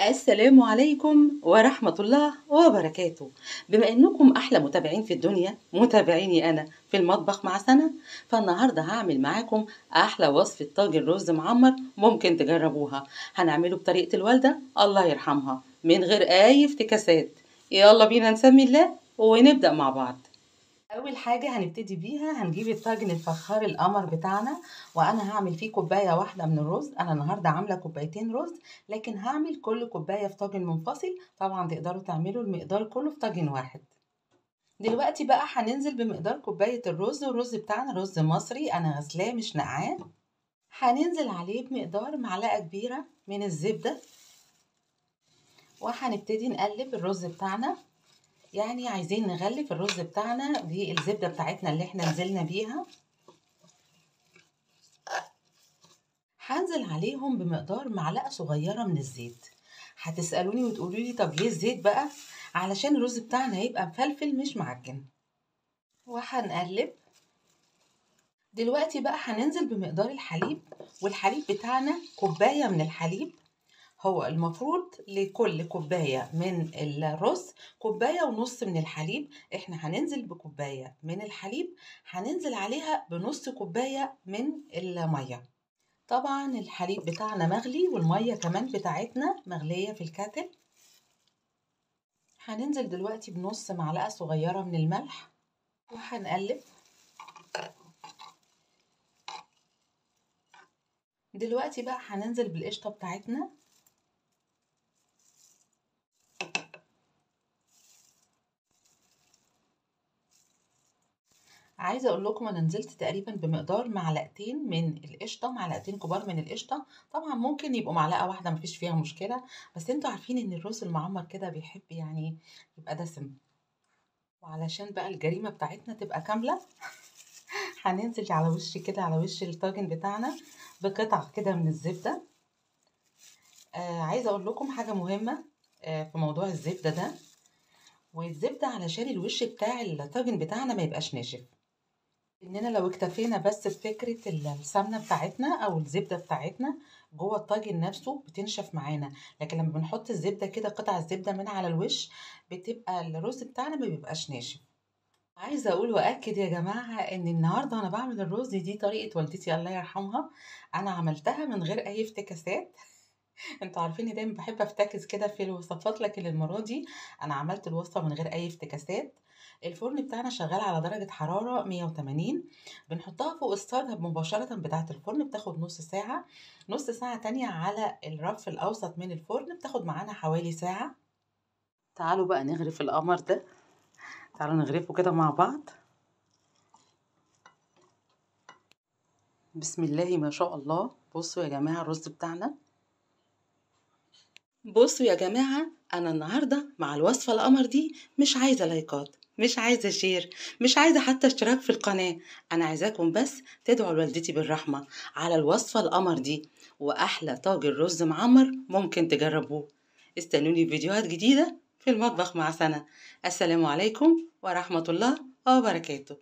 السلام عليكم ورحمة الله وبركاته. بما انكم احلى متابعين في الدنيا متابعيني انا في المطبخ مع سنة، فالنهاردة هعمل معاكم احلى وصفة طاجن رز معمر ممكن تجربوها. هنعمله بطريقة الوالدة الله يرحمها من غير اي افتكاسات. يلا بينا نسمي الله ونبدأ مع بعض. اول حاجه هنبتدي بيها هنجيب الطاجن الفخار القمر بتاعنا، وانا هعمل فيه كوبايه واحده من الرز. انا النهارده عامله كوبايتين رز، لكن هعمل كل كوبايه في طاجن منفصل. طبعا تقدروا تعملوا المقدار كله في طاجن واحد. دلوقتي بقى هننزل بمقدار كوبايه الرز، والرز بتاعنا رز مصري انا غسلاه مش نقعاه. هننزل عليه بمقدار معلقه كبيره من الزبده، وهنبتدي نقلب الرز بتاعنا. يعني عايزين نغلف الرز بتاعنا بالزبدة بتاعتنا اللي احنا نزلنا بيها. هنزل عليهم بمقدار معلقة صغيرة من الزيت. هتسألوني وتقولوا لي طب ليه الزيت بقى؟ علشان الرز بتاعنا هيبقى مفلفل مش معجن. وهنقلب. دلوقتي بقى هننزل بمقدار الحليب، والحليب بتاعنا كوباية من الحليب. هو المفروض لكل كوباية من الرز كوباية ونص من الحليب. احنا هننزل بكوباية من الحليب، هننزل عليها بنص كوباية من المية. طبعا الحليب بتاعنا مغلي والمية كمان بتاعتنا مغلية في الكاتل. هننزل دلوقتي بنص معلقة صغيرة من الملح وهنقلب. دلوقتي بقى هننزل بالقشطة بتاعتنا. عايزه اقول لكم انا نزلت تقريبا بمقدار معلقتين من القشطه، معلقتين كبار من القشطه. طبعا ممكن يبقوا معلقه واحده مفيش فيها مشكله، بس انتوا عارفين ان الرز المعمر كده بيحب يعني يبقى دسم. وعلشان بقى الجريمه بتاعتنا تبقى كامله هننزل على وش كده على وش الطاجن بتاعنا بقطع كده من الزبده. عايزه اقول لكم حاجه مهمه في موضوع الزبده ده. والزبده علشان الوش بتاع الطاجن بتاعنا ما يبقاش ناشف. اننا لو اكتفينا بس بفكرة السمنة بتاعتنا او الزبدة بتاعتنا جوه الطاجن نفسه بتنشف معانا، لكن لما بنحط الزبدة كده قطع الزبدة من على الوش بتبقى الرز بتاعنا ما بيبقاش ناشف. عايزة اقول واكد يا جماعة ان النهاردة انا بعمل الرز دي طريقة والدتي الله يرحمها. انا عملتها من غير اي افتكاسات. انتوا عارفين دايما بحب افتكس كده في الوصفات، لكن المرة دي انا عملت الوصفة من غير اي افتكاسات. الفرن بتاعنا شغال على درجة حرارة 180. بنحطها فوق الستارت مباشرة بتاعة الفرن، بتاخد نص ساعة. نص ساعة تانية على الرف الأوسط من الفرن بتاخد معانا حوالي ساعة. تعالوا بقى نغرف القمر ده. تعالوا نغرفه كده مع بعض. بسم الله ما شاء الله. بصوا يا جماعة الرز بتاعنا. بصوا يا جماعة أنا النهاردة مع الوصفة القمر دي مش عايزة لايكات، مش عايزة شير، مش عايزة حتى اشتراك في القناة. أنا عايزاكم بس تدعوا لوالدتي بالرحمة على الوصفة القمر دي، وأحلى طاجن رز معمر ممكن تجربوه. استنوني فيديوهات جديدة في المطبخ مع سنة. السلام عليكم ورحمة الله وبركاته.